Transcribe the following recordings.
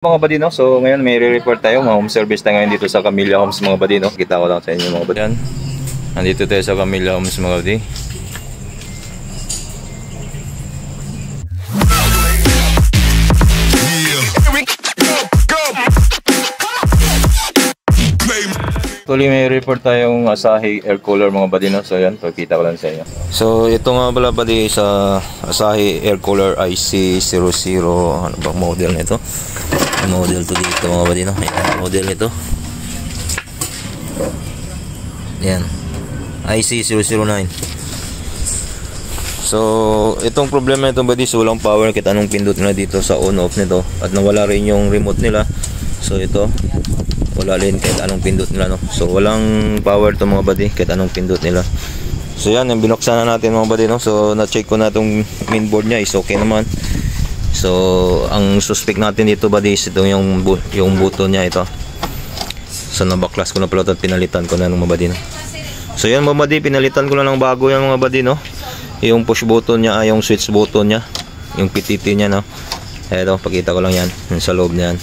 Mga buddy, no? So ngayon may re-report tayo, mga home service tayo ngayon dito sa Camilla Homes mga buddy, no? Kita ko lang sa inyo mga buddy. Yan. Nandito tayo sa Camilla Homes mga buddy. Actually may report tayong Asahi air cooler mga buddy, no? So yan, pagkita ko lang sa inyo. So ito nga pala buddy sa Asahi air cooler IC00, ano ba model nito? Model to dito mga buddy, no? Ayan, model nito. Yan. IC009. So itong problema nito buddy, so walang power, kita anong pindot nila dito sa on off nito at nawala rin yung remote nila. So ito wala rin kahit anong pindot nila, no? So walang power to mga buddy kahit anong pindot nila. So yan, yung binuksan na natin mga buddy, no? So na-check ko na itong mainboard nya is okay naman. So ang suspect natin dito buddy is itong yung button nya ito. So nabaklas ko na pala at pinalitan ko na ng mga buddy, no? So yan mga buddy, pinalitan ko na ng bago yan mga buddy, no? Yung push button nya, yung switch button nya, yung PTT nya, no? Eto, pakita ko lang yan, yung sa loob niyan.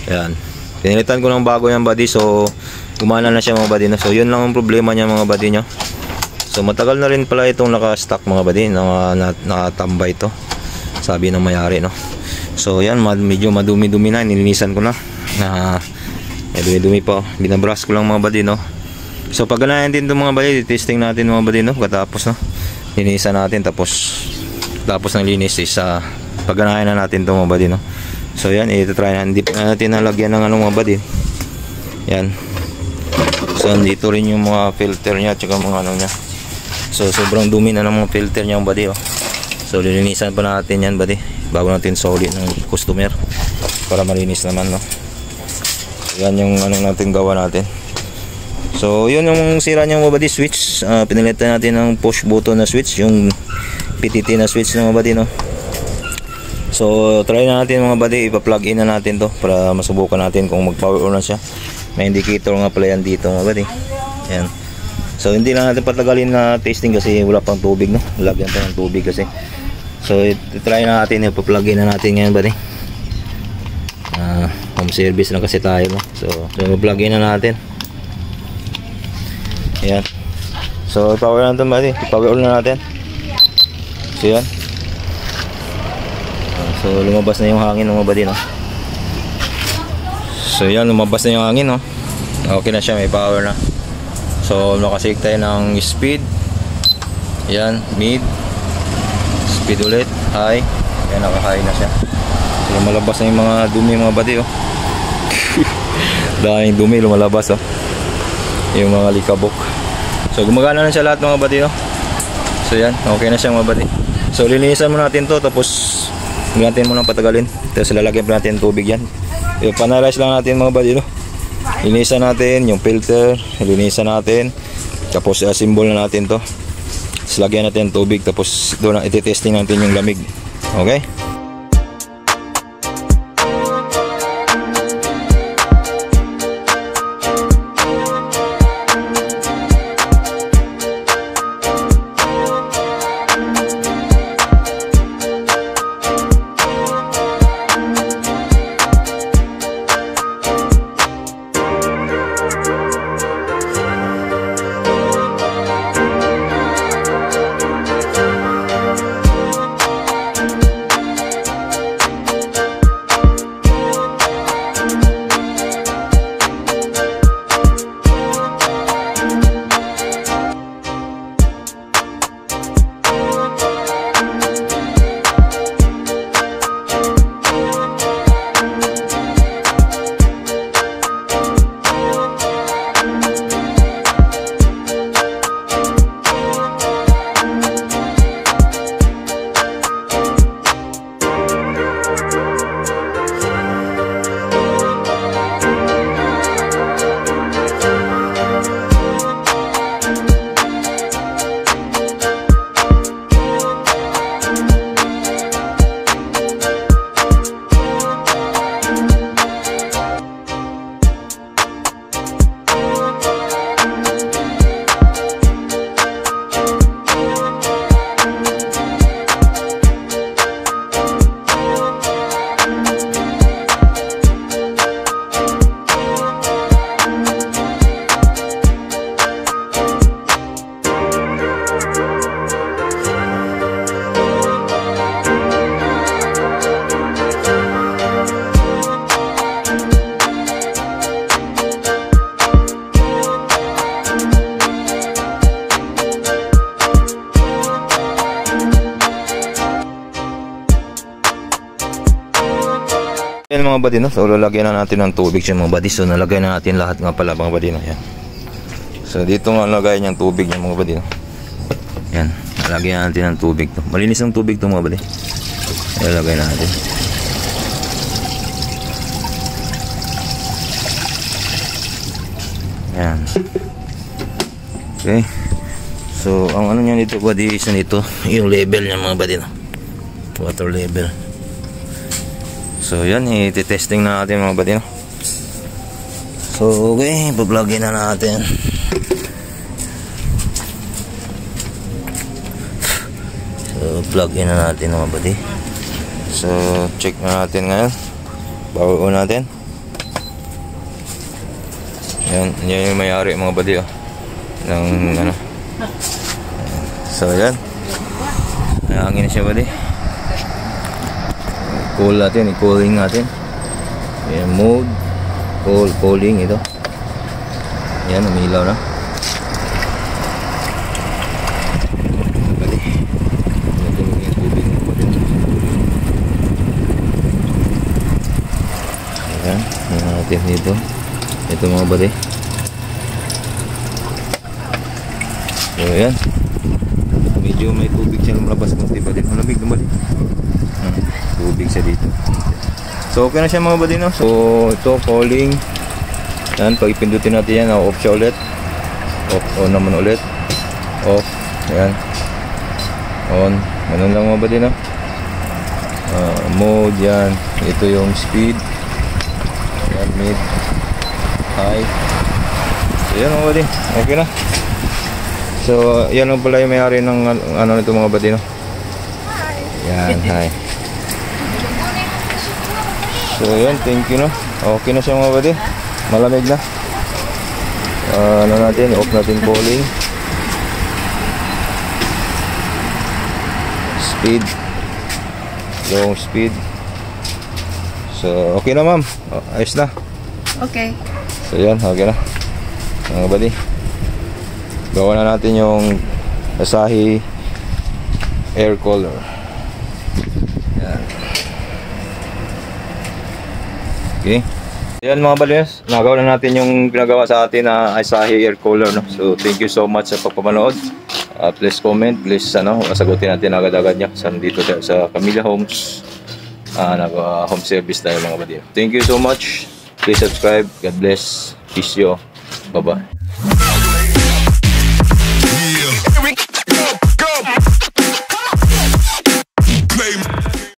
Yan. Pinalitan ko ng bago yan buddy, so gumana na siya mga buddy, no? So yun lang ang problema niya mga buddy nyo. So matagal na rin pala itong naka-stock mga buddy, nakatambay ito, sabi ng mayari, no? So yan, medyo madumi-dumi na, nilinisan ko na, dumi-dumi pa, binabrush ko lang mga buddy, no? So pag ganayan din itong mga buddy, testing natin mga buddy, no? Katapos, no? Linisan natin, tapos ng linis is pag ganayan na natin itong mga buddy, no? So yan, ito-try na, hindi natin nalagyan ng mga buddy. Yan. So dito rin yung mga filter nya, tsaka mga ano nya. So sobrang dumi na ng mga filter nya buddy, oh. So lilinisan pa natin yan buddy, bago natin solid ng customer, para malinis naman, no? Yan yung ano natin gawa natin. So yun yung sira nya mga buddy, switch. Pinalitan natin ng push button na switch, yung PTT na switch na mga buddy, no? So try na natin mga buddy, ipa-plug in na natin to para masubukan natin kung mag-power on na siya. May indicator nga pala yan dito mga buddy. Yan. So hindi lang natin patagalin na testing kasi wala pang tubig, no? Lagyan pa ng tubig kasi. So try na natin, ipa-plug in na natin ngayon buddy. Home service lang kasi tayo, no? So ipa-plug in na natin. Yan. So power na natin buddy, power on na natin. So yan. So lumabas na yung hangin mga buddy, no? So yan, lumabas na yung hangin, no? Okay na siya, may power na. So nakasig tayo ng speed. Yan, mid, speed ulit, high. Yan, naka-high na siya. So lumalabas na yung mga dumi mga buddy, oh. Daming dumi lumalabas, oh. Yung mga likabok. So gumagana na siya lahat mga buddy, oh. So yan, okay na siya mga buddy. So linisan mo natin to, tapos hindi natin muna patagalin. Tapos lalagyan pa natin tubig yan. Panalize lang natin mga buddy, no? Linisan natin yung filter, linisan natin. Tapos symbol na natin to. Tapos lagyan natin tubig, tapos doon na iti-testing natin yung lamig. Okay? Yan mga buddy, no? So lalagyan na natin ng tubig siya mga buddy. So nalagay na natin lahat nga pala mga buddy, no? Yan. So dito nga nalagay niyang tubig niya mga buddy, no? Yan, lagyan natin ng tubig to. Malinis ang tubig to mga buddy. Ilalagay natin. Yan. Okay. So ang ano niya dito buddy is nito, yung level niya mga buddy, no? Water level. So yan, i-testing na natin mga buddy, no? So okay, pa-plugin na natin. So plug in na natin mga buddy. So check na natin ngayon. Power on natin. Yan, yan yung may-ari mga buddy, oh, ng ano. So yan, hangin na siya buddy. Cool natin, i-cooling natin. Yan, mode cooling ito. Yan, umilaw na. Yan, yan natin dito. Ito mga buddy. So yan, medyo may tubig siya lumabas kung di buddy. Malamig na buddy. Tubig siya dito. So okay na siya mga buddy, no? So ito calling. Yan, pag ipindutin natin yan, off siya ulit. Off, on naman ulit. Off. Yan. On. Ganun lang mga buddy, no? Mode yan. Ito yung speed. Yan, mid. High. So yan mga buddy. Okay na. So yan lang pala yung may-ari ng ano nito mga buddy, no? Yan, hi. So yan, thank you, no? Okay na siya mga buddy. Malamig na. Ano natin, off natin calling. Speed. Long speed. So okay na ma'am. Ayos na. Okay. So yan, okay na mga buddy. Gawa na natin yung Asahi air cooler. Yan. Okay. Yan mga balyas, nagawa na natin yung ginagawa sa atin na Asahi air cooler, no? So thank you so much sa pagpapanood. Please comment, please sagutin natin agad-agad niya dito sa Camilla Homes. Home service tayo mga balyas. Thank you so much. Please subscribe. God bless. Peace you. Bye-bye.